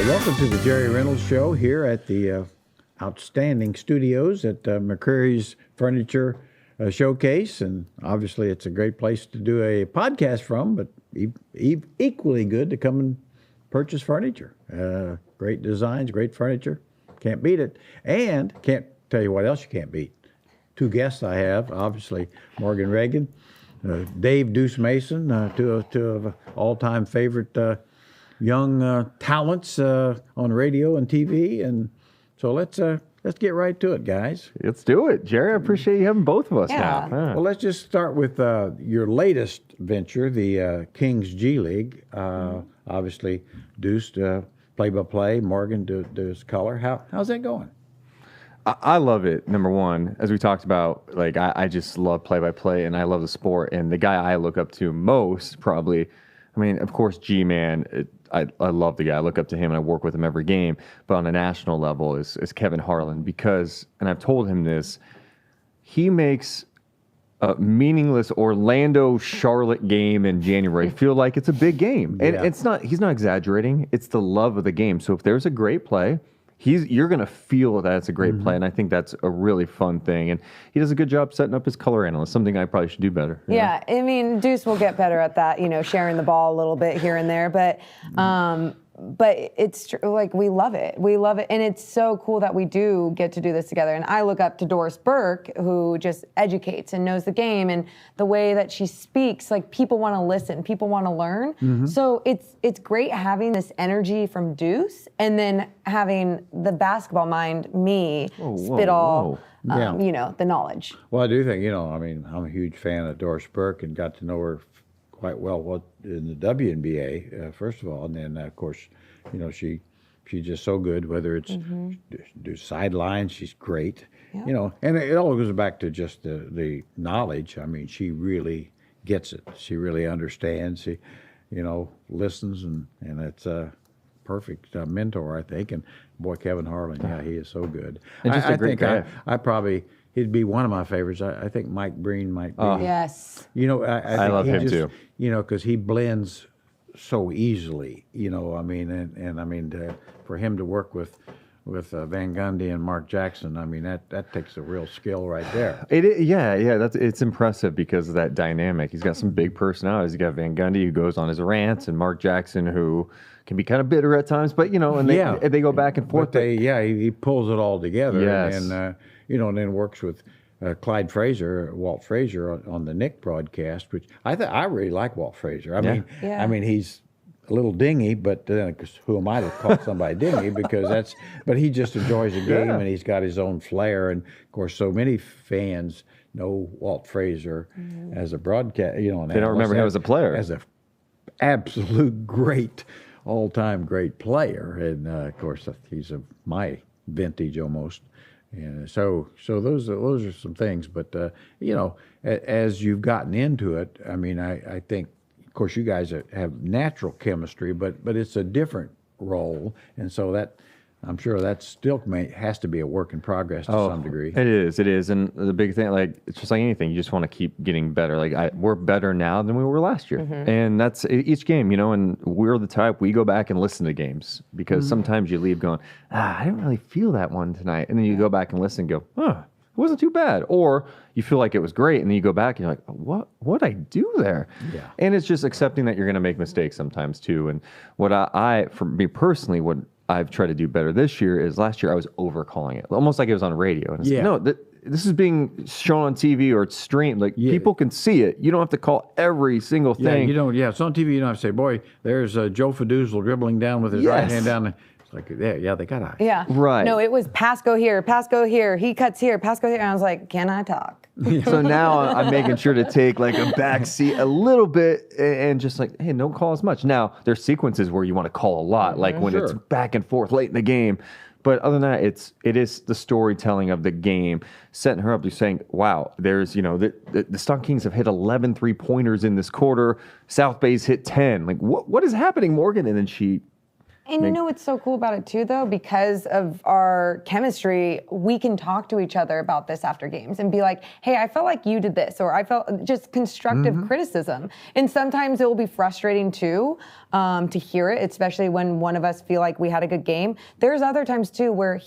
Welcome to the Jerry Reynolds Show here at the outstanding studios at McCreary's Furniture Showcase. And obviously it's a great place to do a podcast from, but equally good to come and purchase furniture. Great designs, great furniture. Can't beat it. And can't tell you what else you can't beat. Two guests I have, obviously Morgan Reagan, Dave Deuce Mason, two of all-time favorite young talents on radio and TV, and so let's get right to it, guys. Let's do it, Jerry. I appreciate you having both of us now. Huh. Well, let's just start with your latest venture, the Kings G League. Obviously, Deuce play-by-play, Morgan does color. How's that going? I love it. Number one, as we talked about, like I just love play-by-play, and I love the sport. And the guy I look up to most, probably, I mean, of course, G-Man. I love the guy. I look up to him and I work with him every game. But on a national level is Kevin Harlan, because, and I've told him this, he makes a meaningless Orlando-Charlotte game in January feel like it's a big game. And it's not. He's not exaggerating. It's the love of the game. So if there's a great play, you're going to feel that it's a great play, and I think that's a really fun thing. And he does a good job setting up his color analyst, something I probably should do better. Yeah, I mean, Deuce will get better at that, sharing the ball a little bit here and there, but it's true, like, we love it, and it's so cool that we do get to do this together. And I look up to Doris Burke, who just educates and knows the game, and the way that she speaks, like, people want to listen, people want to learn. So it's great having this energy from Deuce, and then having the basketball mind, me, spit all the knowledge. Well, I do think, I'm a huge fan of Doris Burke and got to know her quite well in the WNBA, first of all, and then, of course, she's just so good, whether it's do sidelines, she's great, and it all goes back to just the knowledge. I mean, she really gets it. She really understands. She, listens, and it's a perfect mentor, I think. And boy, Kevin Harlan, he is so good. And just a great guy. I probably... He'd be one of my favorites. I think Mike Breen might be. Yes. I love him too. Because he blends so easily. For him to work with Van Gundy and Mark Jackson, I mean, that takes a real skill right there. It's impressive because of that dynamic. He's got some big personalities. You got Van Gundy, who goes on his rants, and Mark Jackson, who can be kind of bitter at times, but they go back and forth. He pulls it all together. Yes. And then works with Walt Frazier on the Nick broadcast, which I really like Walt Frazier. I mean, he's a little dingy, but who am I to call somebody dingy? But he just enjoys the game, and he's got his own flair. And of course, so many fans know Walt Frazier as a broadcast. They don't remember him as a player, as an absolute great, all-time great player. And of course, he's of my vintage almost. And so those are some things, but as you've gotten into it, I mean, I think, of course, you guys have natural chemistry, but it's a different role, and so that I'm sure that still has to be a work in progress to some degree. It is, and the big thing, like, it's just like anything, you just want to keep getting better. Like, we're better now than we were last year, and that's each game, and we're the type, we go back and listen to games, because sometimes you leave going, I didn't really feel that one tonight, and then you go back and listen and go, it wasn't too bad, or you feel like it was great, and then you go back and you're like, what'd I do there? Yeah. And it's just accepting that you're going to make mistakes sometimes too, and what for me personally, what I've tried to do better this year is last year I was over-calling it, almost like it was on radio. And no, this is being shown on TV or it's streamed. Like, people can see it. You don't have to call every single thing. You don't. Yeah, it's on TV. You don't have to say, boy, there's Joe Fadoozle dribbling down with his right hand down. It's like, they got eyes. Yeah. Right. No, it was pass go here, he cuts here, pass go here. And I was like, can I talk? So now I'm making sure to take like a back seat a little bit and just like, hey, don't call as much. Now there's sequences where you want to call a lot, like when it's back and forth late in the game. But other than that, it is the storytelling of the game, setting her up. You're saying, wow, there's, the Stock Kings have hit 11 3-pointers in this quarter. South Bay's hit 10. Like, what is happening, Morgan? And then she... And you know what's so cool about it too, though? Because of our chemistry, we can talk to each other about this after games and be like, hey, I felt like you did this, or I felt just constructive criticism. And sometimes it will be frustrating too to hear it, especially when one of us feel like we had a good game. There's other times too where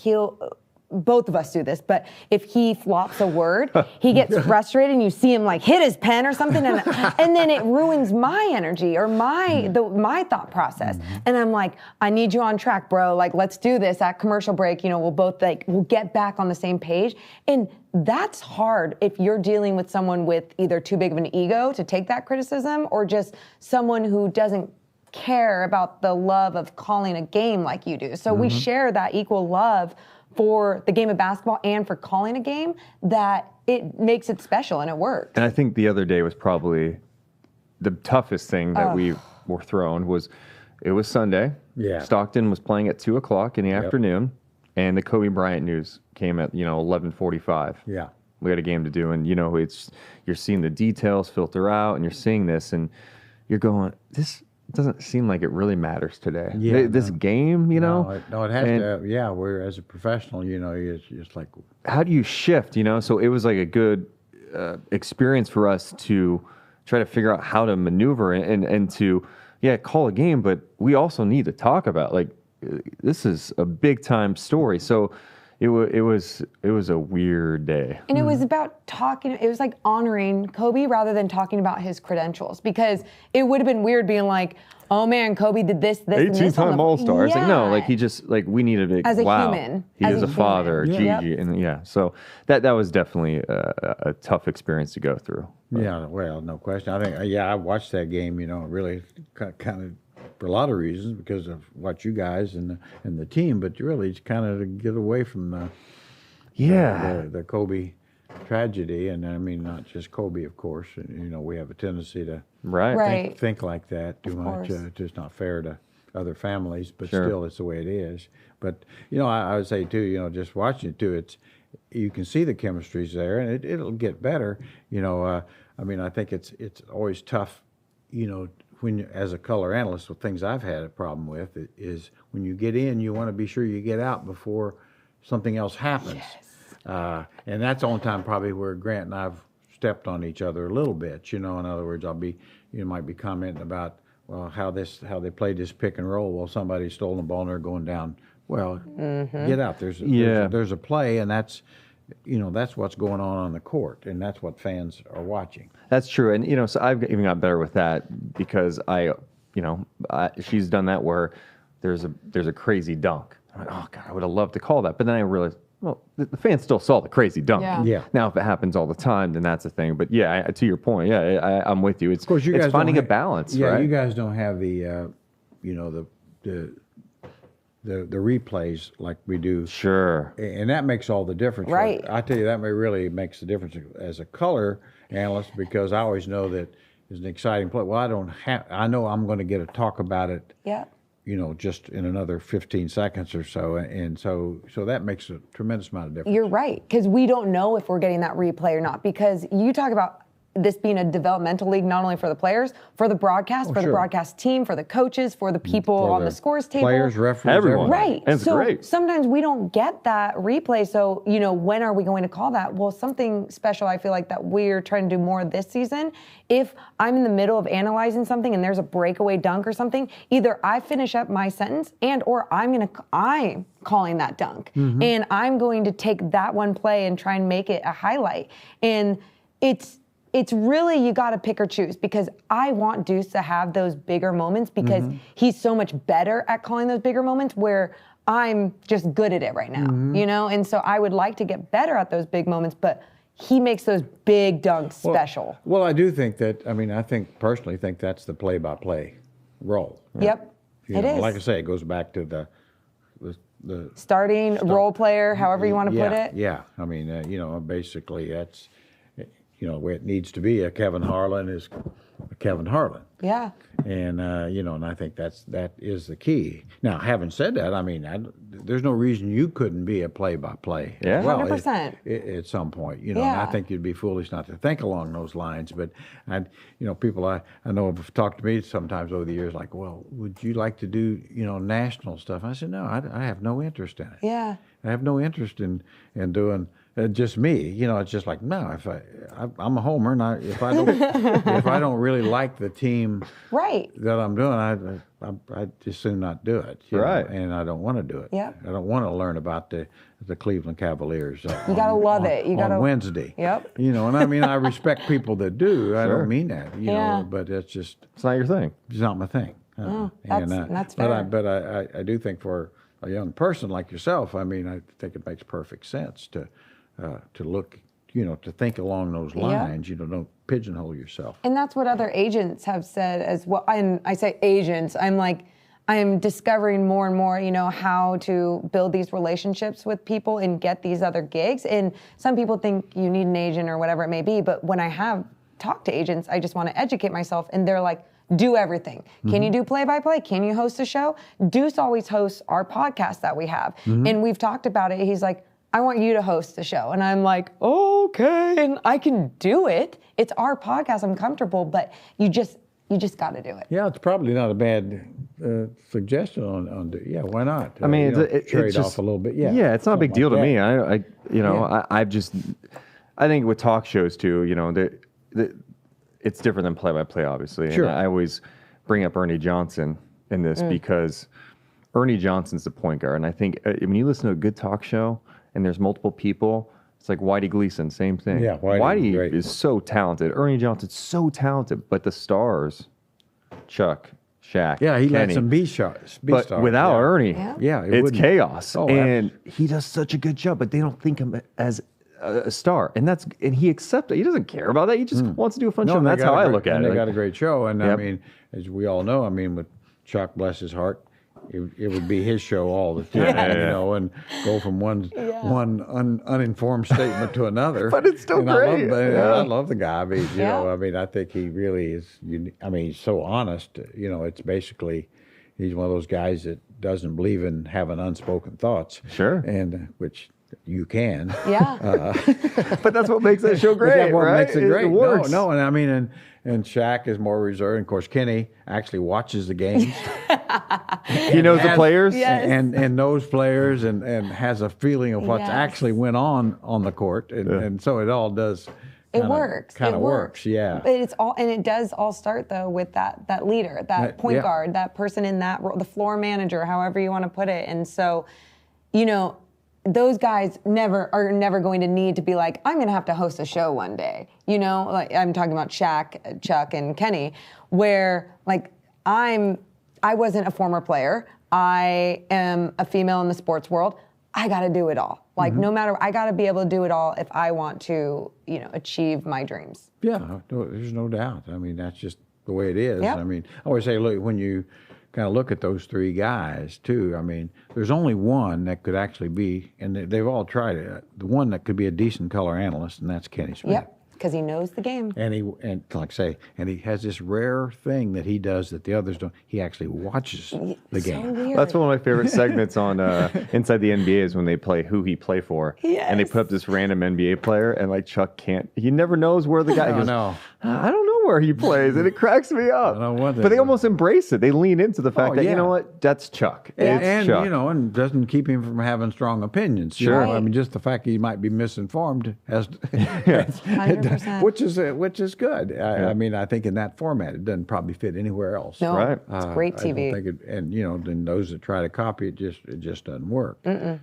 both of us do this, but if he flops a word, he gets frustrated and you see him like hit his pen or something and then it ruins my energy or my thought process. And I'm like, I need you on track, bro. Like, let's do this at commercial break. We'll both we'll get back on the same page. And that's hard if you're dealing with someone with either too big of an ego to take that criticism or just someone who doesn't care about the love of calling a game like you do. So we share that equal love for the game of basketball and for calling a game, that it makes it special and it worked. And I think the other day was probably the toughest thing that we were thrown was, it was Sunday. Yeah. Stockton was playing at 2:00 in the afternoon, and the Kobe Bryant news came at 11:45. Yeah. We had a game to do, and you're seeing the details filter out, and you're seeing this, and you're going, this doesn't seem like it really matters today. Yeah, this game, No, it has to. Yeah, we're as a professional, it's just like, how do you shift? So it was like a good experience for us to try to figure out how to maneuver and to call a game, but we also need to talk about this is a big time story. So it was a weird day. And it was about talking, it was like honoring Kobe rather than talking about his credentials, because it would have been weird being like, oh man, Kobe did this, and this. 18-time All-Star. It's like, no, he just, we needed to, as a human. He is a father, Gigi. And so that was definitely a tough experience to go through. Yeah, well, no question. I think, I watched that game, really kind of for a lot of reasons, because of what you guys and the team, but really it's kind of to get away from the Kobe tragedy. And I mean, not just Kobe, of course. We have a tendency to think like that too much. It's just not fair to other families, but still it's the way it is. But, I would say too, just watching it too, you can see the chemistry's there, and it'll get better. I mean, I think it's always tough, when as a color analyst, with things I've had a problem with is when you get in, you want to be sure you get out before something else happens. Yes. And that's the only time probably where Grant and I've stepped on each other a little bit. In other words, might be commenting about, well, how they played this pick and roll. Well, somebody stole the ball and they're going down. Well, get out. There's a play, and that's what's going on the court, and that's what fans are watching. That's true. And, so I've even got better with that because she's done that where there's a crazy dunk. I'm like, oh God, I would have loved to call that. But then I realized, well, the fans still saw the crazy dunk. Yeah. Now, if it happens all the time, then that's a thing. But to your point, I'm with you. It's, of course, it's finding a balance, right? You guys don't have the replays like we do. Sure. And that makes all the difference. Right. I tell you, that really makes the difference as a color analyst, because I always know that it's an exciting play. Well, I know I'm going to get to talk about it. Yeah. Just in another 15 seconds or so. And so that makes a tremendous amount of difference. You're right, because we don't know if we're getting that replay or not, because you talk about this being a developmental league, not only for the players, for the broadcast, the broadcast team, for the coaches, for the people on the scores table. Players, referees, everyone. Right. And it's great. Sometimes we don't get that replay. So, when are we going to call that? Well, something special I feel like that we're trying to do more this season. If I'm in the middle of analyzing something and there's a breakaway dunk or something, either I finish up my sentence or I'm calling that dunk. And I'm going to take that one play and try and make it a highlight. And it's really, you got to pick or choose, because I want Deuce to have those bigger moments, because he's so much better at calling those bigger moments where I'm just good at it right now, And so I would like to get better at those big moments, but he makes those big dunks special. Well, I do think that, I personally think that's the play-by-play role. Yep, it is. Like I say, it goes back to the starting role player, however you want to put it. Yeah, basically that's, where it needs to be. A Kevin Harlan is a Kevin Harlan. Yeah. And and I think that is the key. Now, having said that, I mean, there's no reason you couldn't be a play-by-play. Yeah. as well 100%. at some point. And Yeah. I think you'd be foolish not to think along those lines. But people I know have talked to me sometimes over the years, like, well, would you like to do national stuff? I said, no, I have no interest in it. Yeah. I have no interest in doing just me. It's just like, no, if I'm a homer, and if I don't if I don't really like the team Right. that I'm doing, I'd just soon not do it. Right. And I don't want to do it. Yep. I don't want to learn about the Cleveland Cavaliers. You gotta love it. You gotta on Wednesday. Yep. And I mean, I respect people that do. I Sure. don't mean that. Yeah. But it's It's not your thing. not my thing. that's But fair. I do think for a young person like yourself, I mean, I think it makes perfect sense to look, to think along those lines. Don't pigeonhole yourself. And that's what other agents have said as well. And I say agents, I'm discovering more and more, how to build these relationships with people and get these other gigs. And some people think you need an agent or whatever it may be. But when I have talked to agents, I just want to educate myself. And they're like, do everything. Can you do play-by-play? Can you host a show? Deuce always hosts our podcast that we have. And we've talked about it. He's like, I want you to host the show. And I'm like, okay. And I can do it. It's our podcast. I'm comfortable, but you just got to do it. Yeah, it's probably not a bad suggestion why not? I mean, trade it's just off a little bit. Yeah. Yeah, it's not a big deal to me. that. I think with talk shows too, it's different than play-by-play, obviously. Sure. And I always bring up Ernie Johnson in this because Ernie Johnson's the point guard. And I think when you listen to a good talk show and there's multiple people, it's like Whitey Gleason, same thing. Yeah, Whitey, great. is so talented. Ernie Johnson's so talented, but the stars, Chuck, Shaq, Yeah, he Kenny, lets them be stars. but without Ernie, Yeah. it it's wouldn't. chaos. Oh, And he does such a good job, but they don't think him as a star. And he accepts it. He doesn't care about that. He just wants to do a fun show. And they that's got how a I great- look at and it. They got a great show. And I Yep. mean, as we all know, with Chuck, bless his heart, it would be his show all the time, and go from one uninformed statement to another. But it's still And great. I love the guy. I mean, Yeah. I think he really is. He's so honest. It's basically he's one of those guys that doesn't believe in having unspoken thoughts. Sure. And which you can. Yeah. But that's what makes that show But great, that's what right? makes it great. It works. No, and I mean, and Shaq is more reserved. And of course, Kenny actually watches the games. He knows the players. Yes. and knows players and has a feeling of what's Yes. actually went on the court. And so it all does. It works. Kind It of works. Yeah. But it does all start though with that leader, that point guard, that person in that role, the floor manager, however you want to put it. And so, those guys are never going to need to be like, I'm going to have to host a show one day. Like I'm talking about Shaq, Chuck, and Kenny, where like I wasn't a former player. I am a female in the sports world. I got to do it all. Like no matter, I got to be able to do it all if I want to, achieve my dreams. Yeah, there's no doubt. I mean, that's just the way it is. Yep. I mean, I always say, look, when you kind of look at those three guys, too, I mean, there's only one that could actually be, and they've all tried it, the one that could be a decent color analyst, and that's Kenny Smith. Yep, because he knows the game. And like I say, and he has this rare thing that he does that the others don't. He actually watches the game. So weird. That's one of my favorite segments on Inside the NBA is when they play who he play for. And they Yes. put up this random NBA player and like Chuck he never knows where the guy goes. No. I don't know where he plays, and it cracks me up. I don't want that. But they almost embrace it. They lean into the fact that, yeah. you know what, that's Chuck. It's And Chuck. and doesn't keep him from having strong opinions. Sure. I mean, just the fact he might be misinformed has, 100%. which is good. I mean, I think in that format, it doesn't probably fit anywhere else. No, Right. it's great I don't TV. think then those that try to copy it just doesn't work. And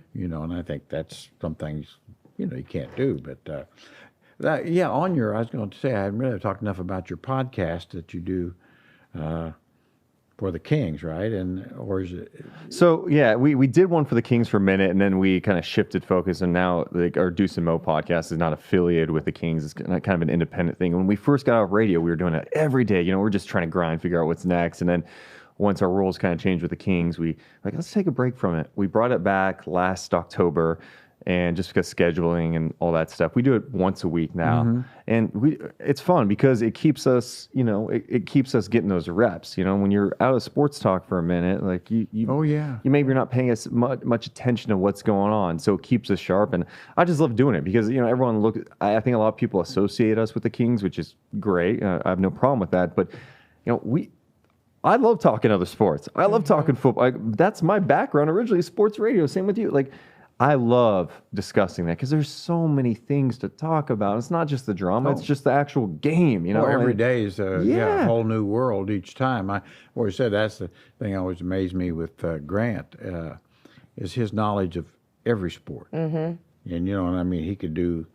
I think that's some things you can't do. But I was going to say I haven't really talked enough about your podcast that you do for the Kings, right? Or is it? So yeah, we did one for the Kings for a minute, and then we kind of shifted focus, and now our Deuce and Mo podcast is not affiliated with the Kings. It's kind of an independent thing. When we first got out of radio, we were doing it every day. We're just trying to grind, figure out what's next, and then once our roles kind of changed with the Kings, let's take a break from it. We brought it back last October. And just because scheduling and all that stuff, we do it once a week now, and it's fun because it keeps us, it keeps us getting those reps. When you're out of sports talk for a minute, like you maybe you're not paying as much attention to what's going on, so it keeps us sharp. And I just love doing it because everyone I think a lot of people associate us with the Kings, which is great. I have no problem with that, but I love talking other sports. I love talking football. That's my background originally, sports radio. Same with you, like. I love discussing that because there's so many things to talk about. It's not just the drama; it's just the actual game. Every day is a whole new world each time. I always said that's the thing that always amazed me with Grant is his knowledge of every sport. And what I mean, he could do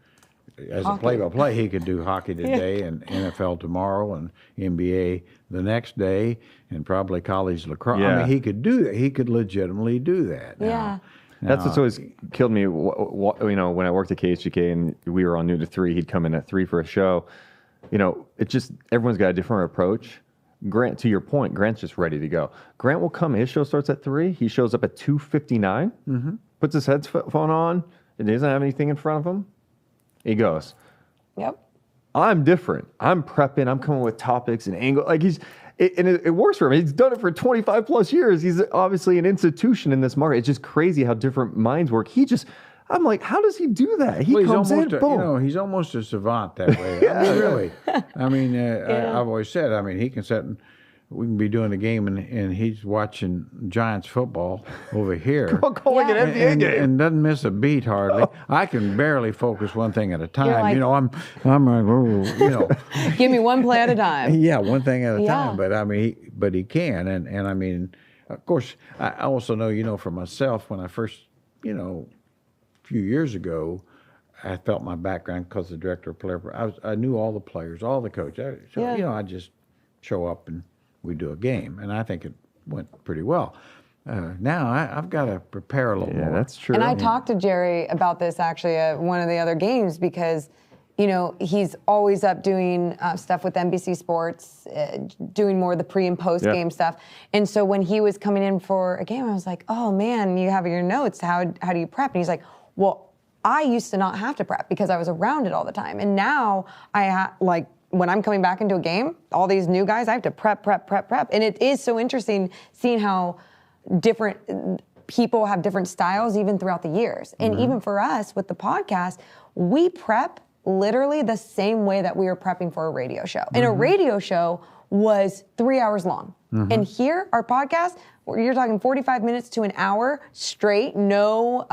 as hockey. A play-by-play. He could do hockey today and NFL tomorrow and NBA the next day and probably college lacrosse. I mean, he could do that. He could legitimately do that. Yeah. That's what's always killed me. When I worked at KHGK and we were on noon to 3, he'd come in at 3 for a show. It just everyone's got a different approach. Grant, to your point, Grant's just ready to go. Grant will come. His show starts at 3. He shows up at 2:59. Puts his headphone on. And doesn't have anything in front of him. He goes. Yep. I'm different. I'm prepping. I'm coming with topics and angle. Like it works for him. He's done it for 25 plus years. He's obviously an institution in this market. It's just crazy how different minds work. I'm like, how does he do that? He comes in, boom. He's almost a savant that way. I mean, really. I mean, I've always said, he can sit and we can be doing a game and he's watching Giants football over here. Calling an NBA game. And doesn't miss a beat hardly. I can barely focus one thing at a time. Like, I'm give me one play at a time. Yeah, one thing at a time. But he can. And I mean, of course, I also know, for myself, when I first, a few years ago, I felt my background because the director of player, I knew all the players, all the coaches. I just show up and we do a game, and I think it went pretty well. Now I've got to prepare a little more. Yeah, that's true. And I talked to Jerry about this actually at one of the other games because, he's always up doing stuff with NBC Sports, doing more of the pre and post game stuff. And so when he was coming in for a game, I was like, "Oh man, you have your notes. How do you prep?" And he's like, "Well, I used to not have to prep because I was around it all the time, and now when I'm coming back into a game, all these new guys, I have to prep. And it is so interesting seeing how different people have different styles even throughout the years. And even for us with the podcast, we prep literally the same way that we were prepping for a radio show. And a radio show was 3 hours long. And here, our podcast, you're talking 45 minutes to an hour straight, no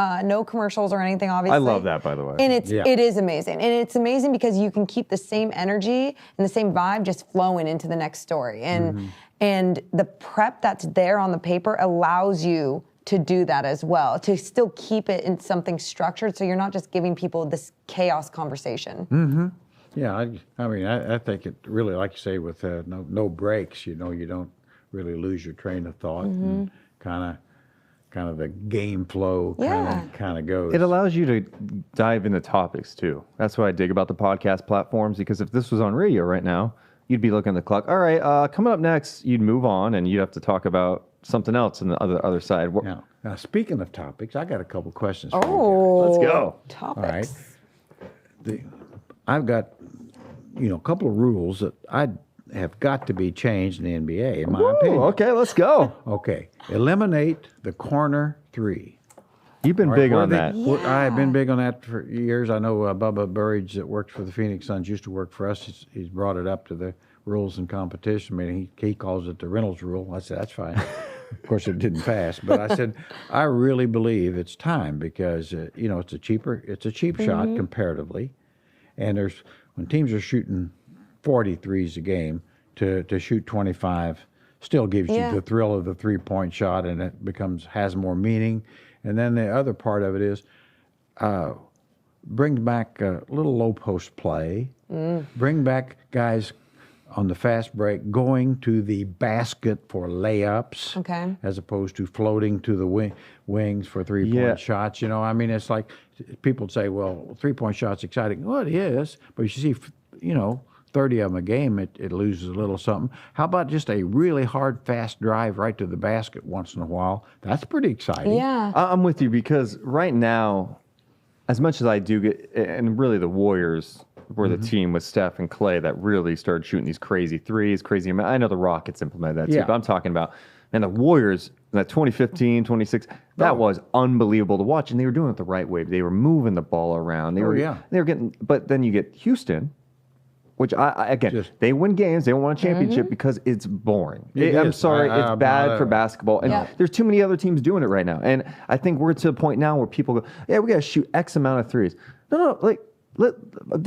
commercials or anything, obviously. I love that, by the way. And it is amazing. And it's amazing because you can keep the same energy and the same vibe just flowing into the next story. And the prep that's there on the paper allows you to do that as well, to still keep it in something structured so you're not just giving people this chaos conversation. Yeah, I think it really, like you say, with no breaks, you don't really lose your train of thought and kind of the game flow kind of goes. It allows you to dive into topics too. That's what I dig about the podcast platforms, because if this was on radio right now, you'd be looking at the clock. All right, coming up next, you'd move on and you'd have to talk about something else on the other side. Now, speaking of topics, I got a couple questions for you guys. Let's go. Topics. All right. I've got, a couple of rules that I have got to be changed in the NBA, in my opinion. Okay, let's go. Okay. Eliminate the corner three. You've been big on that. I've been big on that for years. I know Bubba Burridge that works for the Phoenix Suns used to work for us. He's brought it up to the rules and competition. I mean, he calls it the Reynolds rule. I said, that's fine. Of course, it didn't pass. But I said, I really believe it's time because, it's a cheap shot comparatively. And when teams are shooting 40 threes a game, to shoot 25 still gives you the thrill of the three-point shot, and it has more meaning. And then the other part of it is bring back a little low post play, bring back guys on the fast break going to the basket for layups, as opposed to floating to the wings for three-point shots. It's like people say, well, three-point shot's exciting. Well, it is, but you see, 30 of them a game, it loses a little something. How about just a really hard, fast drive right to the basket once in a while? That's pretty exciting. Yeah. I'm with you because right now, as much as I do get, and really the Warriors were the team with Steph and Clay that really started shooting these crazy threes, I know the Rockets implemented that too, Yeah. but I'm talking about, and the Warriors, that 2015, 26, that was unbelievable to watch, and they were doing it the right way. They were moving the ball around. They were getting, but then you get Houston, which again, they win games, they don't want a championship because it's boring. I'm sorry, it's bad for basketball, and there's too many other teams doing it right now. And I think we're to a point now where people go, yeah, we got to shoot X amount of threes. No, like, the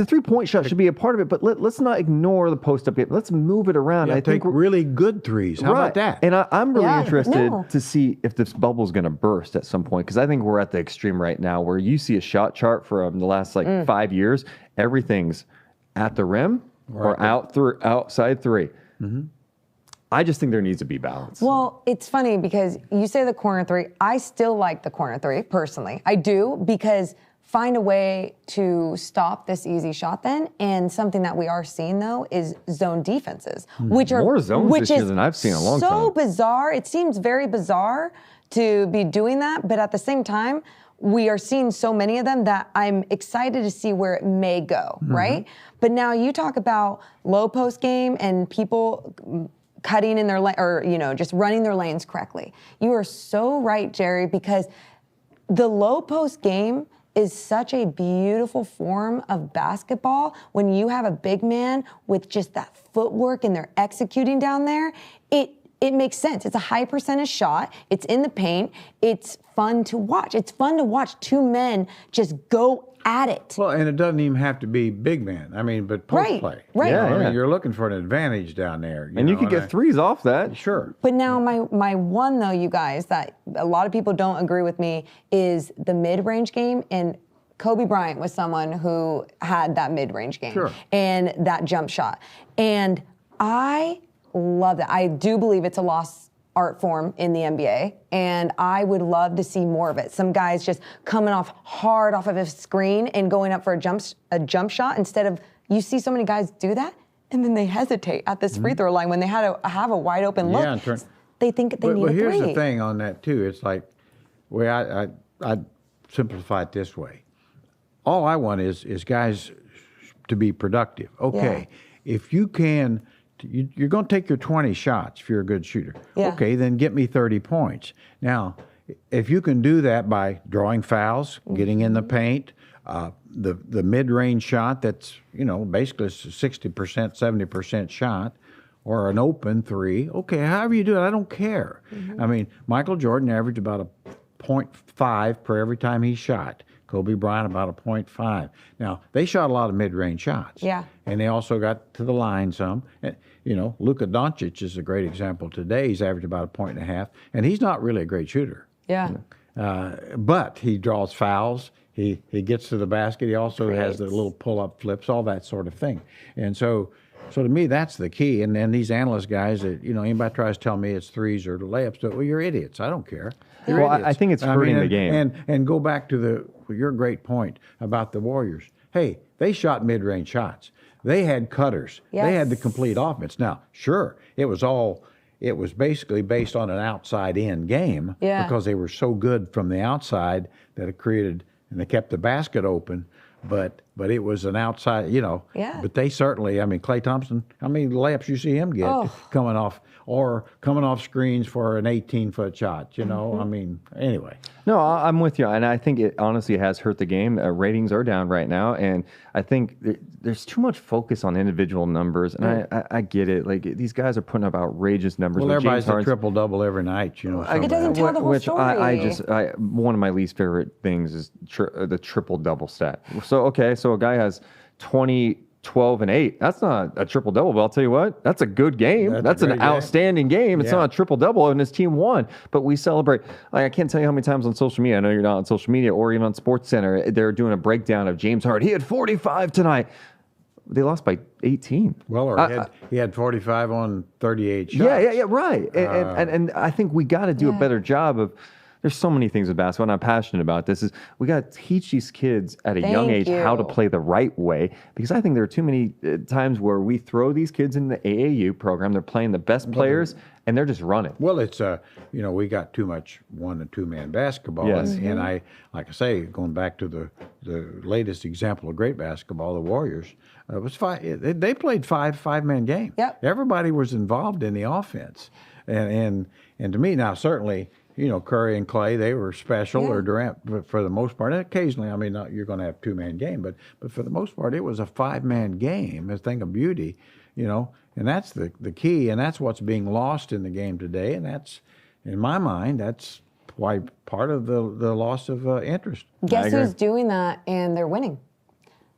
3-point shot should be a part of it, but let's not ignore the post-up game. Let's move it around. I think really good threes. How about that? And I'm really interested to see if this bubble is going to burst at some point, because I think we're at the extreme right now where you see a shot chart for the last 5 years. Everything's at the rim or outside three. I just think there needs to be balance. Well, it's funny because you say the corner three. I still like the corner three, personally. I do, because find a way to stop this easy shot then. And something that we are seeing, though, is zone defenses, which are more zones this year than I've seen in a long time. So bizarre. It seems very bizarre to be doing that, but at the same time, we are seeing so many of them that I'm excited to see where it may go, right? But now you talk about low post game and people cutting in their lane, or just running their lanes correctly. You are so right, Jerry, because the low post game is such a beautiful form of basketball when you have a big man with just that footwork and they're executing down there. It makes sense. It's a high percentage shot. It's in the paint. It's fun to watch. It's fun to watch two men just go at it. Well, and it doesn't even have to be big man. I mean, but post play. Right. I mean, you're looking for an advantage down there. And you can get threes off that. Sure. But now my one, though, you guys, that a lot of people don't agree with me, is the mid-range game. And Kobe Bryant was someone who had that mid-range game and that jump shot. And I love that. I do believe it's a lost art form in the NBA, and I would love to see more of it. Some guys just coming off hard off of a screen and going up for a jump shot instead of, you see so many guys do that, and then they hesitate at this free throw line when they have a wide open look. Yeah, they think they need a three. But here's the thing on that too. It's like, I simplify it this way. All I want is guys to be productive. Okay, if you can. You're going to take your 20 shots if you're a good shooter. Yeah. Okay, then get me 30 points. Now, if you can do that by drawing fouls, getting in the paint, the mid-range shot that's, basically a 60%, 70% shot, or an open three, okay, however you do it, I don't care. I mean, Michael Jordan averaged about a 0.5 per every time he shot. Kobe Bryant about a 0.5. Now, they shot a lot of mid-range shots. Yeah. And they also got to the line some. And, Luka Doncic is a great example today. He's averaged about a 1.5, and he's not really a great shooter. Yeah. But he draws fouls. He gets to the basket. He also has the little pull-up flips, all that sort of thing. And so to me, that's the key. And then these analyst guys that, anybody tries to tell me it's threes or layups, well, you're idiots. I don't care. You're idiots. I think it's hurting the game. And go back to your great point about the Warriors. Hey, they shot mid-range shots. They had cutters. Yes. They had the complete offense. Now, sure, it was basically based on an outside-in game because they were so good from the outside that it created, and they kept the basket open. But it was an outside, But they certainly, Klay Thompson, how many layups you see him get coming off screens for an 18-foot shot, anyway. No, I'm with you. And I think it honestly has hurt the game. Ratings are down right now. And I think there's too much focus on individual numbers. And I get it. Like, these guys are putting up outrageous numbers. Well, everybody's a triple-double every night, It doesn't tell the whole story. One of my least favorite things is the triple-double stat. So a guy has 20, 12, and 8. That's not a triple-double, but I'll tell you what, that's a good game. That's an outstanding game. It's not a triple-double, and his team won. But we celebrate. I can't tell you how many times on social media, I know you're not on social media, or even on SportsCenter, they're doing a breakdown of James Harden. He had 45 tonight. They lost by 18. Well, he had 45 on 38 shots. Yeah, right. And I think we got to do a better job of. there's so many things with basketball, and I'm passionate about this, is we got to teach these kids at a young age how to play the right way, because I think there are too many times where we throw these kids in the AAU program, they're playing the best players, and they're just running. Well, it's we got too much 1- and 2-man basketball, Yes. and I, like I say, going back to the latest example of great basketball, the Warriors, it was they played five-man game. Yep. Everybody was involved in the offense, and to me now certainly, Curry and Clay, they were special, or Durant, but for the most part, and occasionally, I mean, you're going to have 2-man game, but for the most part, it was a 5-man game, a thing of beauty, and that's the key, and that's what's being lost in the game today, and that's, in my mind, that's why part of the loss of interest. Guess who's doing that and they're winning?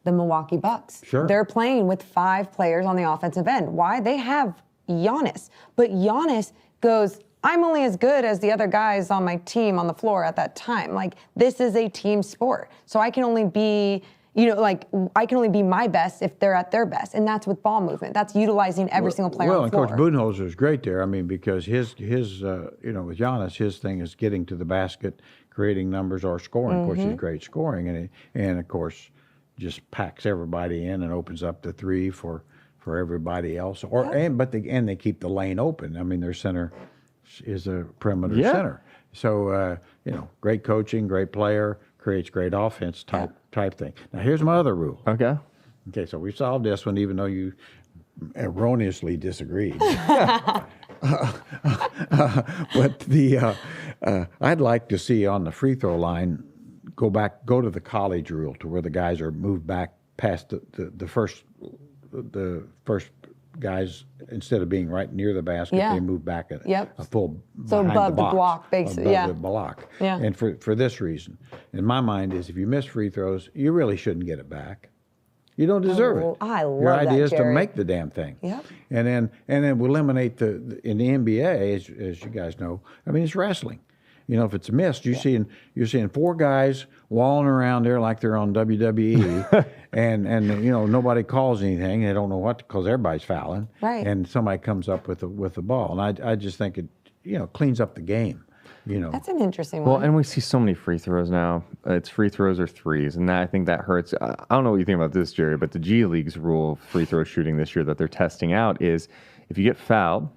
The Milwaukee Bucks. Sure. They're playing with 5 players on the offensive end. Why? They have Giannis, but Giannis goes, I'm only as good as the other guys on my team on the floor at that time. Like, this is a team sport. So I can only be, I can only be my best if they're at their best. And that's with ball movement. That's utilizing every single player on the floor. Well, and Coach Budenholzer is great there. I mean, because his with Giannis, his thing is getting to the basket, creating numbers, or scoring. Of course, he's great scoring. And of course, just packs everybody in and opens up the three for everybody else. But they keep the lane open. I mean, their center is a perimeter center. So great coaching, great player, creates great offense type thing. Now here's my other rule. Okay, so we solved this one, even though you erroneously disagreed. But I'd like to see on the free throw line go to the college rule, to where the guys are moved back past the first guys, instead of being right near the basket, they move back a full above the block, basically. Above the block. Yeah. And for this reason, in my mind, is if you miss free throws, you really shouldn't get it back. You don't deserve it. I love Your idea that, is Jerry. to make the damn thing. Yep. And then we eliminate in the NBA, as you guys know. I mean, it's wrestling. If it's missed, you're seeing 4 guys walling around there like they're on WWE, and nobody calls anything. They don't know what, because everybody's fouling. Right. And somebody comes up with the ball, and I just think it cleans up the game. That's an interesting one. Well, and we see so many free throws now. It's free throws or threes, and I think that hurts. I don't know what you think about this, Jerry, but the G League's rule of free throw shooting this year that they're testing out is, if you get fouled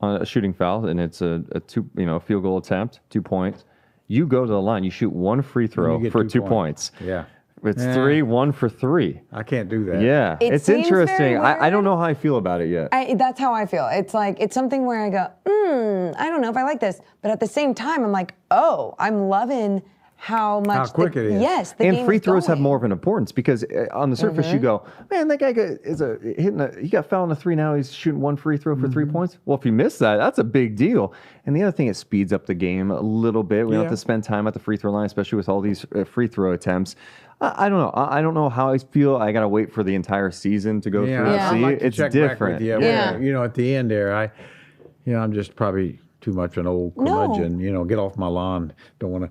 on a shooting foul and it's a field goal attempt, 2 points, you go to the line, you shoot 1 free throw for 2 points. Yeah. It's 3, 1 for 3. I can't do that. Yeah, it's seems interesting. very I don't know how I feel about it yet. That's how I feel. It's like, it's something where I go, I don't know if I like this. But at the same time, I'm like, I'm loving how much quick it is. Yes, the and game free is throws have going. more of an importance, because on the surface you go, man, that guy he got fouled on a 3, now he's shooting 1 free throw for 3 points. Well, if you miss that, that's a big deal. And the other thing, it speeds up the game a little bit. We don't have to spend time at the free throw line, especially with all these free throw attempts. I don't know. I don't know how I feel. I got to wait for the entire season to go through and I'd see. like to It's check back different. with you. At the end there, I'm just probably too much of an old curmudgeon. Get off my lawn. Don't want to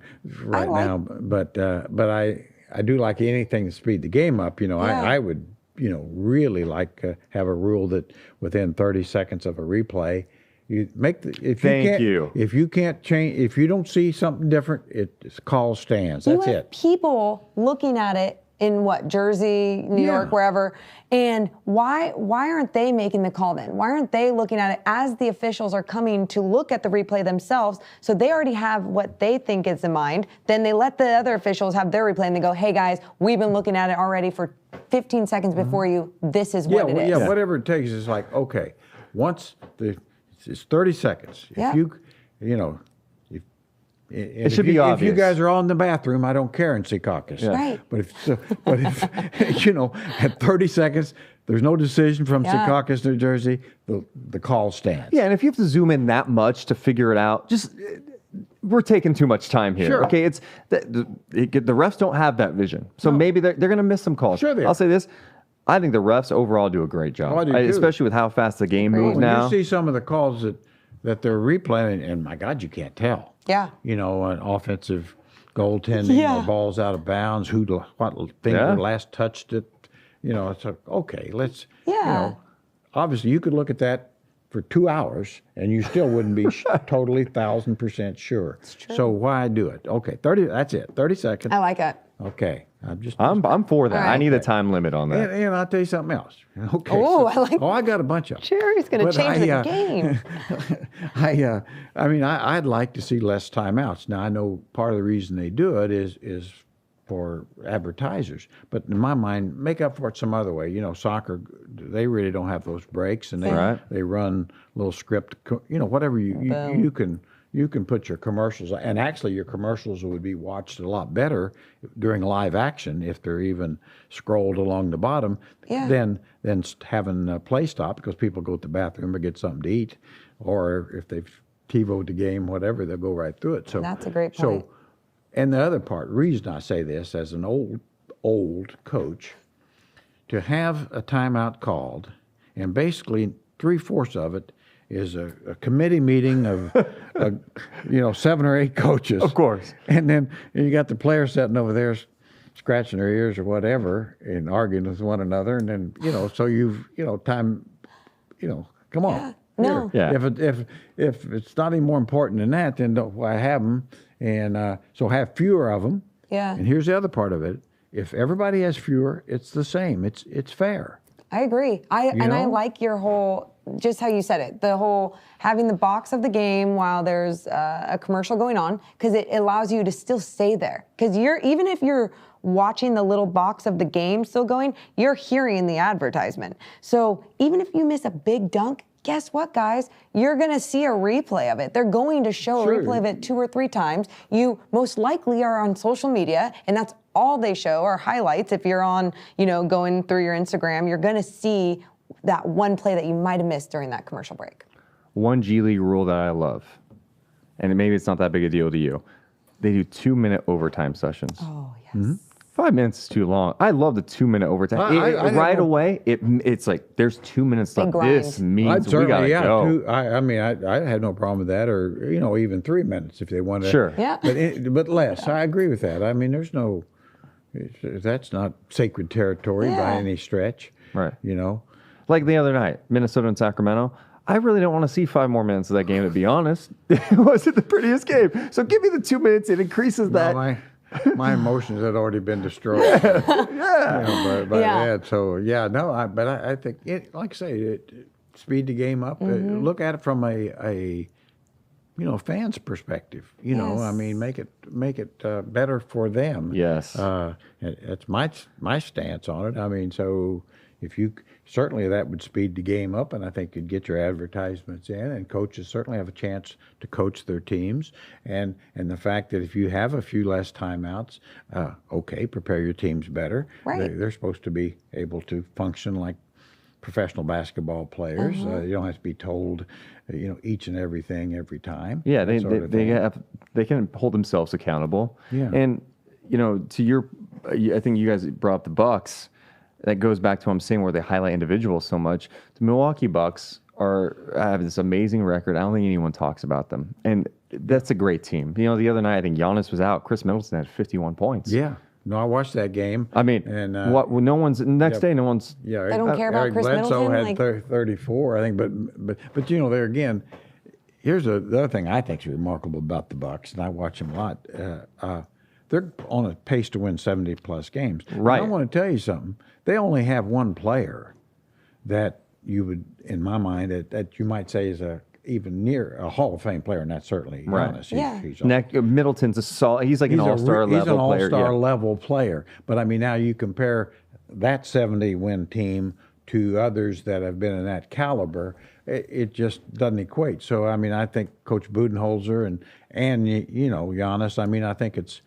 now. But I do like anything to speed the game up. I would really like have a rule that within 30 seconds of a replay, you make if you can't change, if you don't see something different, it's call stands. That's You have it. people looking at it in Jersey, New York, wherever. And why aren't they making the call then? Why aren't they looking at it as the officials are coming to look at the replay themselves? So they already have what they think is in mind. Then they let the other officials have their replay and they go, hey guys, we've been looking at it already for 15 seconds before you. This is what it is. Yeah, whatever it takes is like, okay, once it's 30 seconds. Yeah. It should be obvious. If you guys are all in the bathroom, I don't care in Secaucus. Yeah. Right. But if at 30 seconds, there's no decision from Secaucus, New Jersey, the call stands. Yeah, and if you have to zoom in that much to figure it out, we're taking too much time here. Sure. Okay, it's the refs don't have that vision, so maybe they're going to miss some calls. Sure they are. I'll say this. I think the refs overall do a great job, I do too. especially with how fast the game moves When now. you see some of the calls that they're replaying, and my God, you can't tell. Yeah. An offensive goaltending or balls out of bounds, what finger last touched it. It's like, okay, let's, Yeah. Obviously you could look at that for 2 hours, and you still wouldn't be totally 1,000% sure. It's true. So why do it? Okay, 30. That's it. 30 seconds. I like it. Okay, I'm for that. All right. I need a time limit on that. And I'll tell you something else. Okay. Oh, I like. I got a bunch of them. Jerry's going to But change the game. I mean, I'd like to see less timeouts. Now, I know part of the reason they do it is for advertisers. But in my mind, make up for it some other way. You know, soccer, they really don't have those breaks, and they run little script. You know, whatever you can put your commercials, and actually your commercials would be watched a lot better during live action if they're even scrolled along the bottom than having a play stop, because people go to the bathroom or get something to eat, or if they've TiVo'd the game, whatever, they'll go right through it. So that's a great point. And the other part, reason I say this as an old coach, to have a timeout called, and basically 3/4 of it is a committee meeting of 7 or 8 coaches. Of course. And then you got the players sitting over there scratching their ears or whatever and arguing with one another. And then, so time, come on. Yeah. No. Yeah. If it's not any more important than that, then why have them? And so have fewer of them. Yeah. And here's the other part of it. If everybody has fewer, it's the same. It's fair. I agree. I like your whole, just how you said it, the whole having the box of the game while there's a commercial going on, because it allows you to still stay there. Because even if you're watching the little box of the game still going, you're hearing the advertisement. So even if you miss a big dunk, guess what, guys? You're going to see a replay of it. They're going to show a replay of it 2 or 3 times. You most likely are on social media, and that's all they show are highlights. If you're on, going through your Instagram, you're going to see that one play that you might have missed during that commercial break. One G League rule that I love, and maybe it's not that big a deal to you, they do 2-minute overtime sessions. Oh, yes. Mm-hmm. 5 minutes is too long. I love the 2-minute overtime. Right away, it's like there's 2 minutes left. grind. This means we gotta go. I have no problem with that, or even 3 minutes if they want to. Sure. Yeah. But less. I agree with that. I mean, that's not sacred territory by any stretch. Right. You Like the other night, Minnesota and Sacramento. I really don't want to see 5 more minutes of that game, to be honest. It wasn't the prettiest game. So give me the 2 minutes. It increases that. My emotions had already been destroyed. By that. So but I think it, like I say, speed the game up. Look at it from a fans' perspective. I mean, make it better for them. Yes. That's my stance on it. I mean, so if you certainly that would speed the game up, and I think you'd get your advertisements in, and coaches certainly have a chance to coach their teams, and the fact that if you have a few less timeouts, prepare your teams better. Right. They're supposed to be able to function like professional basketball players. You don't have to be told, each and everything every time. Yeah, they can hold themselves accountable. Yeah. And I think you guys brought up the Bucks. That goes back to what I'm saying, where they highlight individuals so much. The Milwaukee Bucks have this amazing record. I don't think anyone talks about them, and that's a great team. The other night I think Giannis was out. Chris Middleton had 51 points. Yeah. No, I watched that game. I mean, and no one's next day. No one's. Yeah, they don't care about Eric Chris Bledsoe Middleton. had 34, I think. But there again, here's the other thing I think is remarkable about the Bucks, and I watch them a lot. They're on a pace to win 70-plus games. Right. And I want to tell you something. They only have one player that you would, in my mind, that you might say is even near a Hall of Fame player, and that's certainly Giannis. Yeah. Middleton's a solid. He's like an all-star level player. He's an all-star level player. But I mean, now you compare that 70-win team to others that have been in that caliber, it just doesn't equate. So I mean, I think Coach Budenholzer and Giannis. I mean, I think it's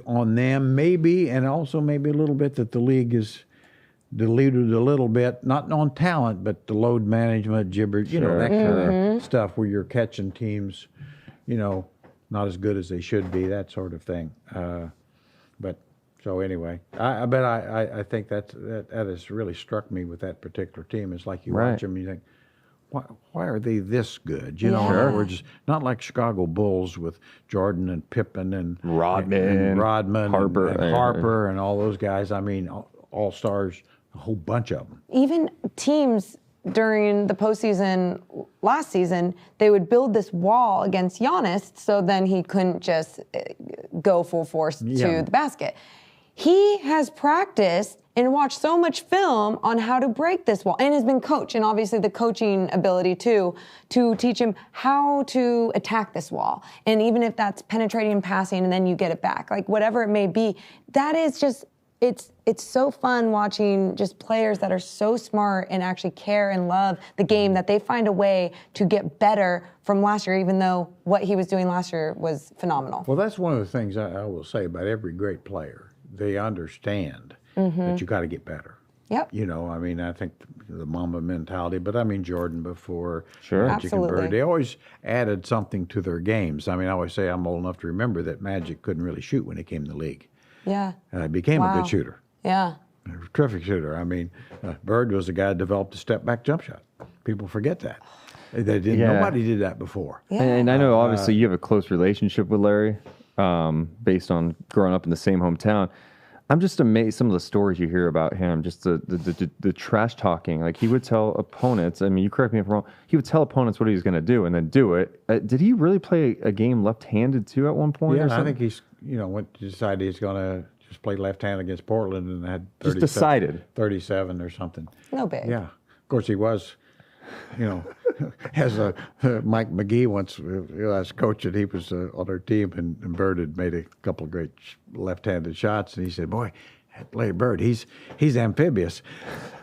on them maybe, and also maybe a little bit that the league is diluted a little bit, not on talent, but the load management, that kind of stuff where you're catching teams, not as good as they should be, that sort of thing. But so anyway, I think that has really struck me with that particular team. It's like you watch them, and you think, why are they this good? In other words, not like Chicago Bulls with Jordan and Pippen and Rodman, Harper and all those guys. I mean, all stars, a whole bunch of them. Even teams during the postseason last season, they would build this wall against Giannis, so then he couldn't just go full force to the basket. He has practiced and watched so much film on how to break this wall, and has been coached, and obviously the coaching ability too, to teach him how to attack this wall. And even if that's penetrating and passing and then you get it back, like whatever it may be, that is just, it's so fun watching just players that are so smart and actually care and love the game that they find a way to get better from last year, even though what he was doing last year was phenomenal. Well, that's one of the things I will say about every great player. They understand that you got to get better. Yep. You know, I mean, I think the Mamba mentality, but I mean, Jordan before, Sure. Magic and Absolutely. Bird, they always added something to their games. I mean, I always say I'm old enough to remember that Magic couldn't really shoot when he came to the league. Yeah. And he became a Wow. good shooter. Yeah. A terrific shooter. I mean, Bird was the guy that developed a step-back jump shot. People forget that. They didn't. Yeah. Nobody did that before. Yeah. And I know obviously you have a close relationship with Larry, based on growing up in the same hometown. I'm just amazed some of the stories you hear about him, just the trash talking. Like he would tell opponents, I mean, you correct me if I'm wrong, he would tell opponents what he was going to do and then do it. Did he really play a game left-handed too at one point? Yeah, or I something? think he's, went to decide he's going to just play left-hand against Portland and had 37, Just decided. 37 or something. No big. Yeah. Of course, he was, as Mike McGee once, as coach, and he was on our team, and Bird had made a couple of great left-handed shots, and he said, boy, Larry Bird, he's amphibious.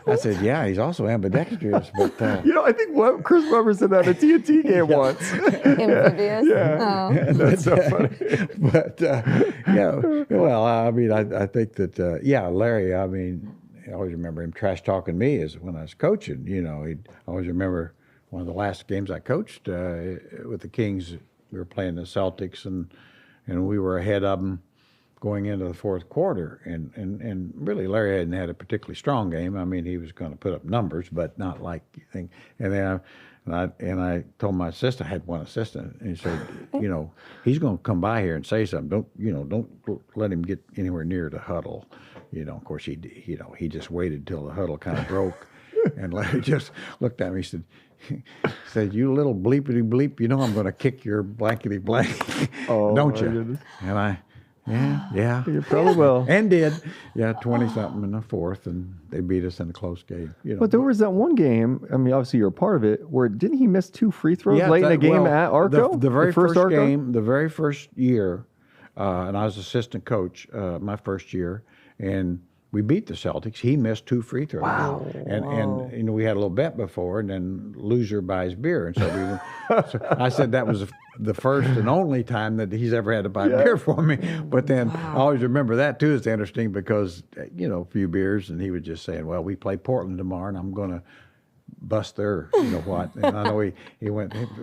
I said, yeah, he's also ambidextrous, but... I think Chris Webber said that at a TNT game once. Amphibious. Yeah. Oh. That's so funny. But, well, I mean, I think that, Larry, I mean, I always remember him trash talking me as when I was coaching. He'd always remember one of the last games I coached with the Kings. We were playing the Celtics, and we were ahead of them going into the fourth quarter. And really, Larry hadn't had a particularly strong game. I mean, he was going to put up numbers, but not like you think. And then I told my assistant, I had one assistant, and he said, he's going to come by here and say something. Don't let him get anywhere near the huddle. Of course, he just waited till the huddle kind of broke, and Larry just looked at me. He said, "You little bleepity bleep, I'm going to kick your blankety blank, don't you?" goodness. And I, yeah, You probably will. and did, 20-something in the fourth, and they beat us in a close game. But there was that one game, I mean, obviously you're a part of it, where didn't he miss 2 free throws late in the game at Arco? The very first Arco? game, the very first year, and I was assistant coach my first year, and we beat the Celtics. He missed 2 free throws. Wow. And we had a little bet before, and then loser buys beer. And so so I said that was the first and only time that he's ever had to buy beer for me. But then I always remember that too. It's interesting because, a few beers, and he was just saying, well, we play Portland tomorrow, and I'm going to bust their, what. And I know he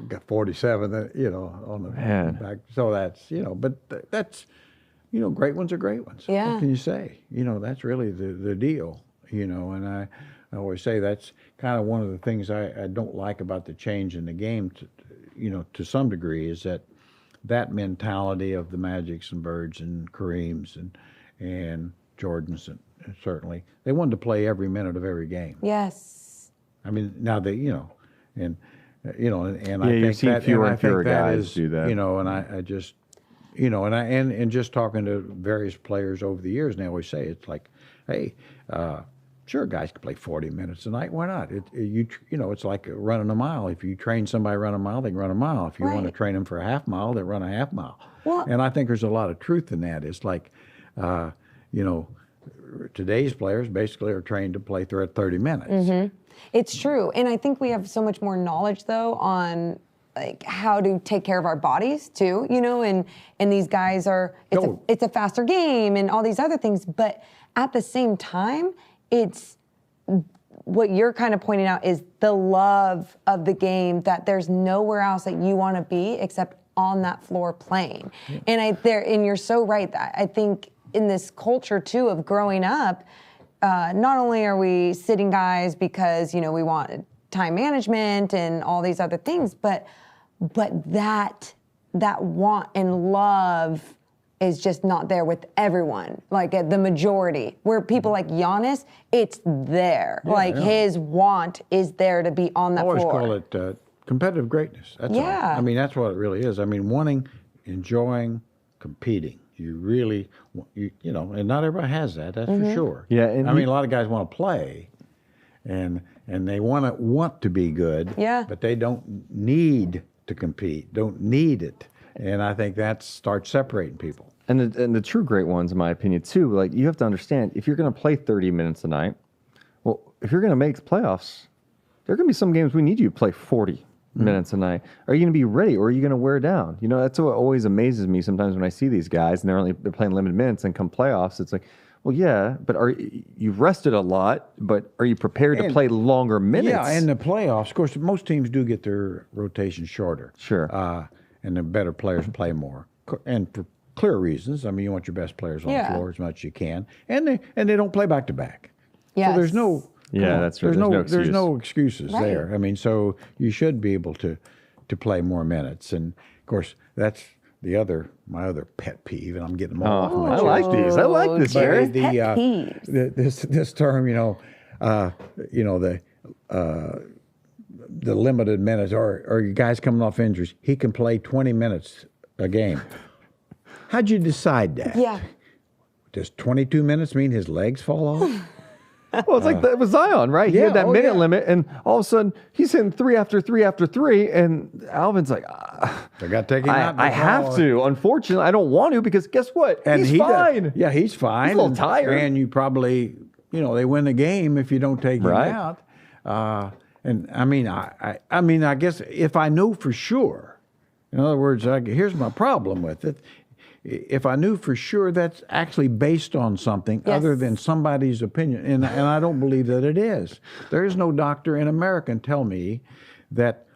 got 47, on the back. So that's, but that's, great ones are great ones. Yeah. What can you say? That's really the deal, and I always say that's kind of one of the things I don't like about the change in the game, to some degree, is that mentality of the Magics and Birds and Kareems and Jordans, and certainly, they wanted to play every minute of every game. Yes. I mean, now they, and I you've think seen that, fewer and I and fewer think that guys is, do that. and I just, and just talking to various players over the years, and they always say, it's like, hey, sure, guys can play 40 minutes a night. Why not? It's like running a mile. If you train somebody to run a mile, they can run a mile. If you want to train them for a half mile, they run a half mile. Well, and I think there's a lot of truth in that. It's like, today's players basically are trained to play 30 minutes. Mm-hmm. It's true. And I think we have so much more knowledge, though, on like how to take care of our bodies too, and these guys are, it's a faster game and all these other things. But at the same time, it's what you're kind of pointing out is the love of the game, that there's nowhere else that you want to be except on that floor playing. Yeah. And you're so right that I think in this culture too of growing up, not only are we sitting guys because, we want time management and all these other things, but that want and love is just not there with everyone, like at the majority. Where people like Giannis, it's there. His want is there to be on that I always floor. call it competitive greatness. That's all. I mean, that's what it really is. I mean, wanting, enjoying, competing. You really, you know, and not everybody has that. That's for sure. Yeah, I mean, a lot of guys want to play, and they want to be good. Yeah. But they don't need to compete. Don't need it. And I think that starts separating people. And the true great ones, in my opinion, too, like you have to understand, if you're going to play 30 minutes a night, well, if you're going to make playoffs, there are going to be some games we need you to play 40 minutes a night. Are you going to be ready, or are you going to wear down? You know, that's what always amazes me sometimes when I see these guys and they're playing limited minutes, and come playoffs, it's like, well, yeah, but you've rested a lot, but are you prepared to play longer minutes? Yeah, in the playoffs, of course, most teams do get their rotation shorter. Sure. And the better players play more, and for clear reasons. I mean, you want your best players on the floor as much as you can, and they don't play back to back. Yes. So there's no that's true. There's no excuses Right. there. I mean, so you should be able to play more minutes, and of course that's my other pet peeve, and I'm getting them all off my I chest. like these. I like this, Jerry. Pet peeves. This term, the limited minutes, or you guys coming off injuries, he can play 20 minutes a game. How'd you decide that? Yeah. Does 22 minutes mean his legs fall off? Well, it's like that with Zion, right? He had that minute limit, and all of a sudden he's hitting 3 after 3 after 3, and Alvin's like, I got to take him out. I have to. Unfortunately, I don't want to, because guess what? And he's fine. Yeah, he's fine. He's a little tired. And you probably, they win the game if you don't take him out. And I mean, I guess if I knew for sure, in other words, here's my problem with it. If I knew for sure that's actually based on something other than somebody's opinion, and I don't believe that it is. There is no doctor in America can tell me that,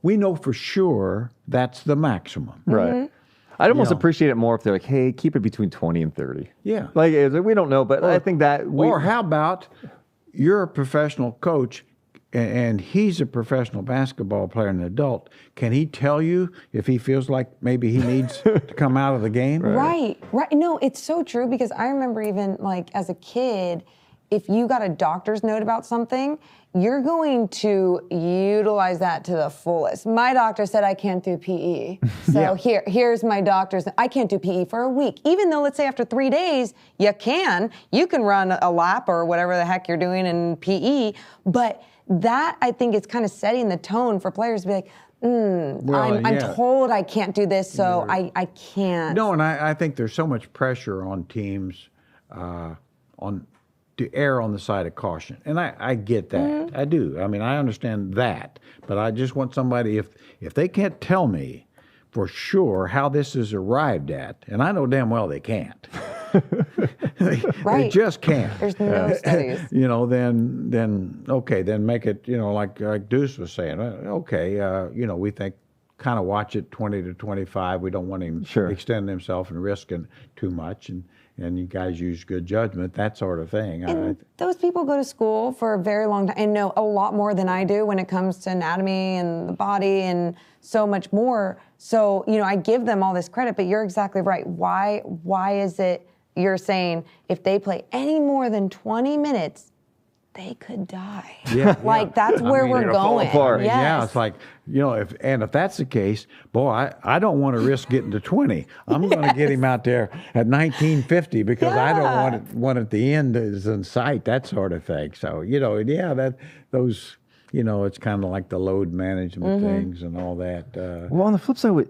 we know for sure that's the maximum. Right. I'd almost appreciate it more if they're like, hey, keep it between 20 and 30. Yeah. Like, we don't know, but I think that... Or how about you're a professional coach, and he's a professional basketball player and an adult. Can he tell you if he feels like maybe he needs to come out of the game? Right. No, it's so true, because I remember even like as a kid, if you got a doctor's note about something, you're going to utilize that to the fullest. My doctor said I can't do PE. So here's my doctor's. I can't do PE for a week. Even though, let's say after 3 days, you can run a lap or whatever the heck you're doing in PE. But that, I think, is kind of setting the tone for players to be like, I'm told I can't do this, so I can't. No, and I think there's so much pressure on teams to err on the side of caution. And I get that. I do. I mean, I understand that. But I just want somebody, if they can't tell me for sure how this is arrived at, and I know damn well they can't. They just can't. There's no studies. Then okay, then make it, like Deuce was saying, we think kind of watch it 20 to 25. We don't want him extending himself and risking too much. And you guys use good judgment, that sort of thing. And those people go to school for a very long time and know a lot more than I do when it comes to anatomy and the body and so much more. So, I give them all this credit, but you're exactly right. Why is it you're saying if they play any more than 20 minutes, they could die? That's where we're going. Apart. Yes. Yeah, it's like, if that's the case, boy, I don't want to risk getting to 20. I'm going to get him out there at 1950 because I don't want it the end is in sight, that sort of thing. So, those, it's kind of like the load management things and all that. Well, on the flip side,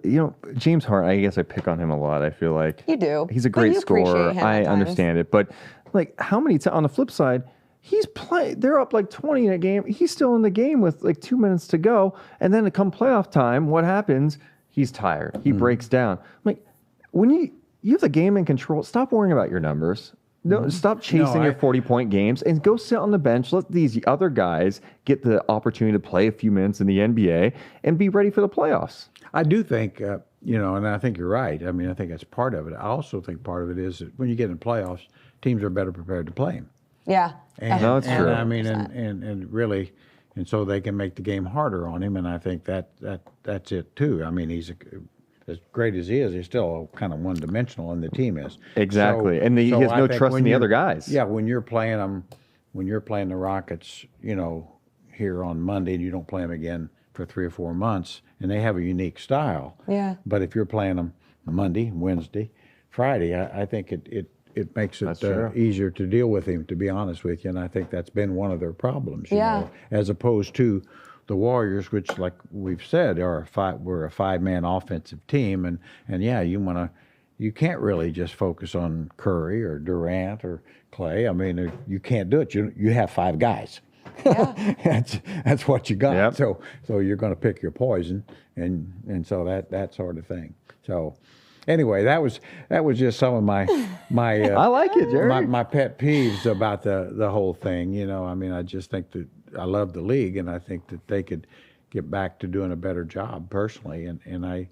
James Hart, I guess I pick on him a lot, I feel like. You do. He's a great scorer. I times. understand it. But, how many times, on the flip side, he's playing. They're up like 20 in a game. He's still in the game with like 2 minutes to go. And then to come playoff time, what happens? He's tired. He breaks down. When you have the game in control, stop worrying about your numbers. No, stop chasing your 40-point games and go sit on the bench. Let these other guys get the opportunity to play a few minutes in the NBA and be ready for the playoffs. I do think, and I think you're right. I mean, I think that's part of it. I also think part of it is that when you get in playoffs, teams are better prepared to play him. Yeah. No, it's true. I mean, and really, and so they can make the game harder on him. And I think that's it too. I mean, as great as he is, he's still kind of one-dimensional, and the team is. Exactly. And he has I no think trust when in the you're- other guys. Yeah, when you're playing them, when you're playing the Rockets, here on Monday, and you don't play them again for 3 or 4 months, and they have a unique style. Yeah. But if you're playing them Monday, Wednesday, Friday, I think it makes it easier to deal with him, to be honest with you. And I think that's been one of their problems, you know, as opposed to the Warriors, which, like we've said, we're a 5-man offensive team. And yeah, you can't really just focus on Curry or Durant or Clay. I mean, you can't do it. You have 5 guys. Yeah. that's what you got. Yep. So you're going to pick your poison, and so that sort of thing. So anyway, that was just some of my I like it, Jerry. my pet peeves about the whole thing. I mean, I just think that I love the league, and I think that they could get back to doing a better job personally, and I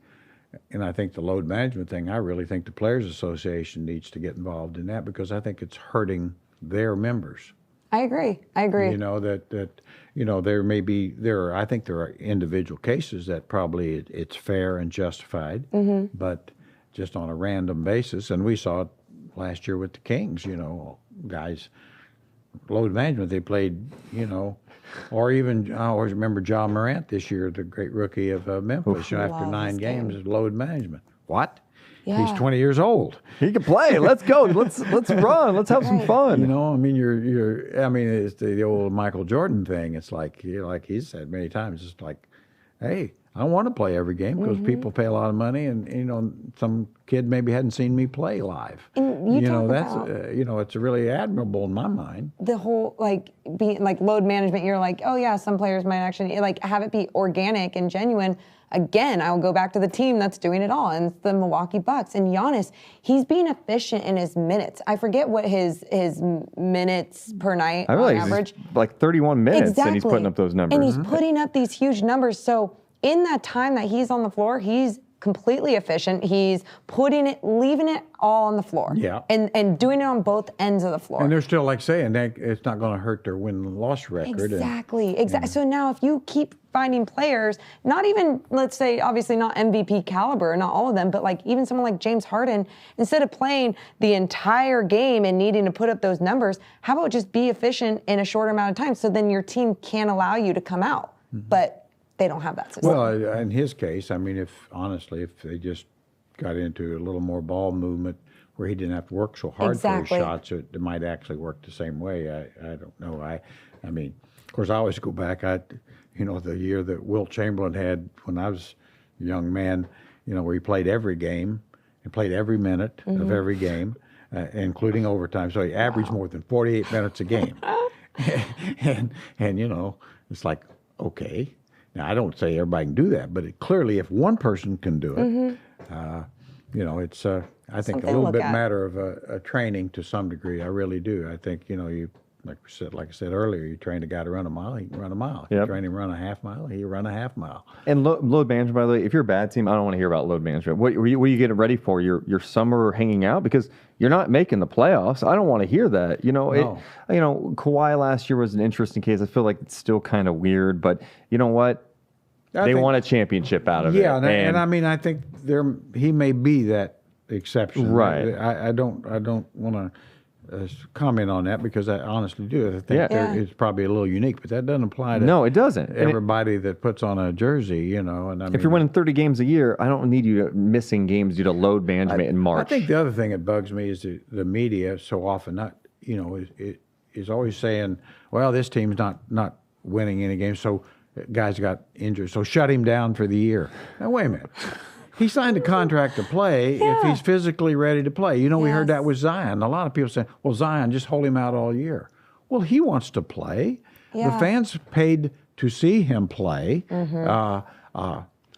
think the load management thing, I really think the Players Association needs to get involved in that, because I think it's hurting their members. I agree. I think there are individual cases that probably it's fair and justified, but just on a random basis, and we saw it last year with the Kings, guys, load management, they played, or even, I always remember John Morant this year, the great rookie of Memphis, after 9 games, load management. What? Yeah. He's 20 years old. He can play. Let's go. Let's run. Let's have some fun. I mean, it's the old Michael Jordan thing. It's like, like he said many times, it's like, hey, I want to play every game because people pay a lot of money, and some kid maybe hadn't seen me play live. And you talk that's about, it's really admirable in my mind. the whole being load management. You're like, oh yeah, some players might actually have it be organic and genuine. Again, I'll go back to the team that's doing it all, and it's the Milwaukee Bucks. And Giannis, he's being efficient in his minutes. I forget what his minutes per night on average. Like 31 minutes, Exactly. and he's putting up those numbers. And he's putting up these huge numbers. So in that time that he's on the floor, he's completely efficient. He's leaving it all on the floor. Yeah. And doing it on both ends of the floor. And they're still saying that it's not going to hurt their win-loss record. Exactly. So now if you keep finding players, not even, let's say, obviously not MVP caliber, not all of them, but even someone like James Harden, instead of playing the entire game and needing to put up those numbers, how about just be efficient in a short amount of time, so then your team can allow you to come out. But they don't have that system. Well, in his case, I mean, if they just got into a little more ball movement where he didn't have to work so hard for his shots, it might actually work the same way. I don't know. I mean, of course, I always go back. The year that Wilt Chamberlain had when I was a young man, where he played every game and played every minute of every game, including overtime. So he averaged more than 48 minutes a game. and it's like, okay. Now, I don't say everybody can do that, but clearly if one person can do it, it's, I think, a little bit matter of a training to some degree. I really do. I think, like I said earlier, you train a guy to run a mile, he can run a mile. If you train him to run a half mile, he run a half mile. And load management, by the way, if you're a bad team, I don't want to hear about load management. What are you getting ready for? Your summer hanging out? Because you're not making the playoffs. I don't want to hear that. No. Kawhi last year was an interesting case. I feel like it's still kind of weird, but you know what? They won a championship out of it. Yeah, and I mean, I think he may be that exception. Right. I don't want to comment on that, because I honestly do. I think it's probably a little unique, but that doesn't apply to No, it doesn't. everybody that puts on a jersey, And I mean, if you're winning 30 games a year, I don't need you missing games due to load management in March. I think the other thing that bugs me is the media so often is always saying, well, this team's not winning any games, so guys got injured, so shut him down for the year. Now, wait a minute. He signed a contract to play if he's physically ready to play. We heard that with Zion. A lot of people say, well, Zion, just hold him out all year. Well, he wants to play. Yeah. The fans paid to see him play.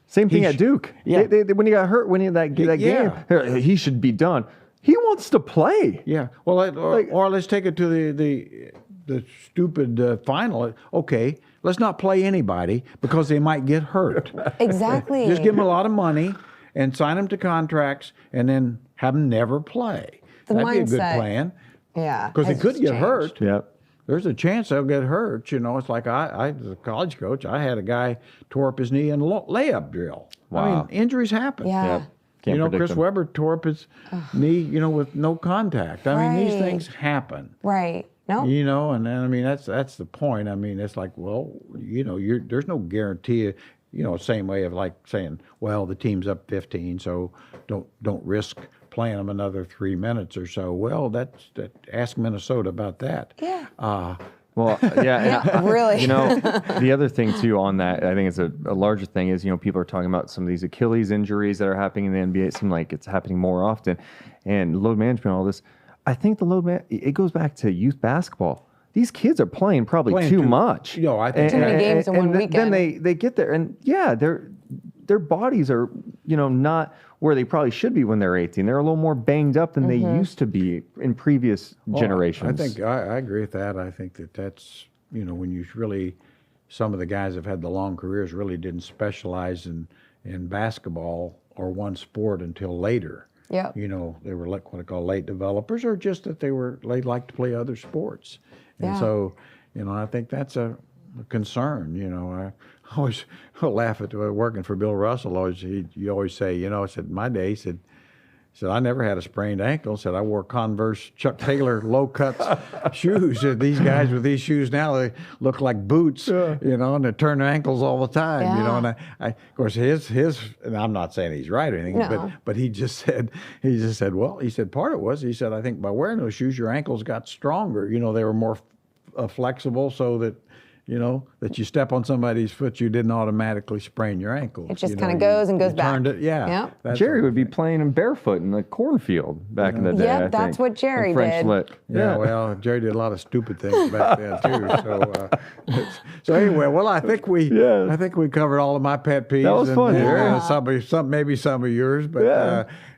Same thing at Duke. Yeah. When he got hurt, when he had that game, he should be done. He wants to play. Yeah. Well, or let's take it to the stupid final. Okay, let's not play anybody because they might get hurt. Exactly. Just give them a lot of money and sign them to contracts, and then have them never play. The That'd be a good mindset, plan. Yeah. Because they could get hurt. Yep. there's a chance they'll get hurt. It's like I as a college coach, I had a guy tore up his knee in layup drill. I Wow. mean, injuries happen. Yeah. Yep. Can't predict Chris them. Webber tore up his knee, with no contact. I mean, these Right. things happen. Right. No. And then, I mean, that's the point. I mean, it's like, well, there's no guarantee. Same way of like saying, well, the team's up 15, so don't risk playing them another 3 minutes or so. Well, ask Minnesota about that. Yeah. Well, yeah, and Really. the other thing too on that, I think it's a larger thing is, people are talking about some of these Achilles injuries that are happening in the NBA. It seems like it's happening more often, and load management, all this. I think it goes back to youth basketball. These kids are playing probably too much. I think Too many games in one Then weekend. they get there, and their bodies are not where they probably should be when they're 18. They're a little more banged up than they used to be in previous generations. I think I agree with that. I think that's when you really, some of the guys have had the long careers really didn't specialize in basketball or one sport until later. Yep. They were like what I call late developers, or just that they liked to play other sports. And Yeah. so, I think that's a concern. I always laugh at working for Bill Russell. You always say, I said, my day, he said, I never had a sprained ankle. Said I wore Converse Chuck Taylor low cut shoes. Said, these guys with these shoes now, they look like boots, and they turn their ankles all the time, Yeah. And I of course his, and I'm not saying he's right or anything, No. but he just said, well, he said part of it was, he said, I think by wearing those shoes, your ankles got stronger. They were more flexible, so that that you step on somebody's foot, you didn't automatically sprain your ankle. It just kind of goes and goes back. Turned it, yeah. Yep. That's Jerry what- would be playing in barefoot in the cornfield back in the day. Yep, I that's think. what Jerry In French did. Lick. Yeah, well, Jerry did a lot of stupid things back then too. So anyway, well, I think we covered all of my pet peeves. That was fun, and, Jerry. maybe some of yours, but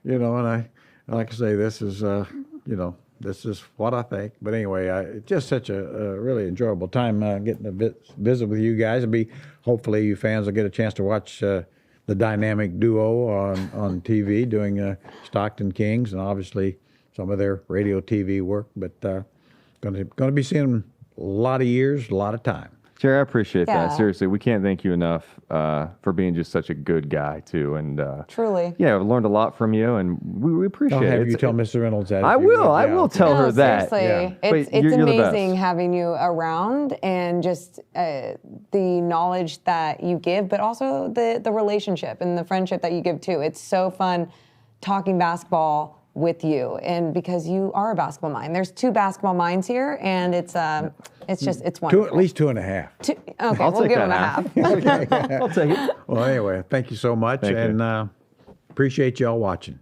and I like to say this is this is what I think. But anyway, it's just such a really enjoyable time getting to visit with you guys. Hopefully you fans will get a chance to watch the dynamic duo on TV doing Stockton Kings, and obviously some of their radio TV work. But going to be seeing them a lot of years, a lot of time. Jerry, I appreciate Yeah. that. Seriously, we can't thank you enough for being just such a good guy too. And Truly. yeah, I've learned a lot from you, and we appreciate I'll it. have you tell Mr. Reynolds that. I if you will. would. I Yeah. will tell her that. Seriously. But It's you're the best. amazing having you around, and just the knowledge that you give, but also the relationship and the friendship that you give too. It's so fun talking basketball with you, and because you are a basketball mind. There's two basketball minds here, and it's wonderful. At least 2.5. Okay, I'll we'll take give that him a half. I'll take it. Well, anyway, thank you so much, Thank you. and appreciate y'all watching.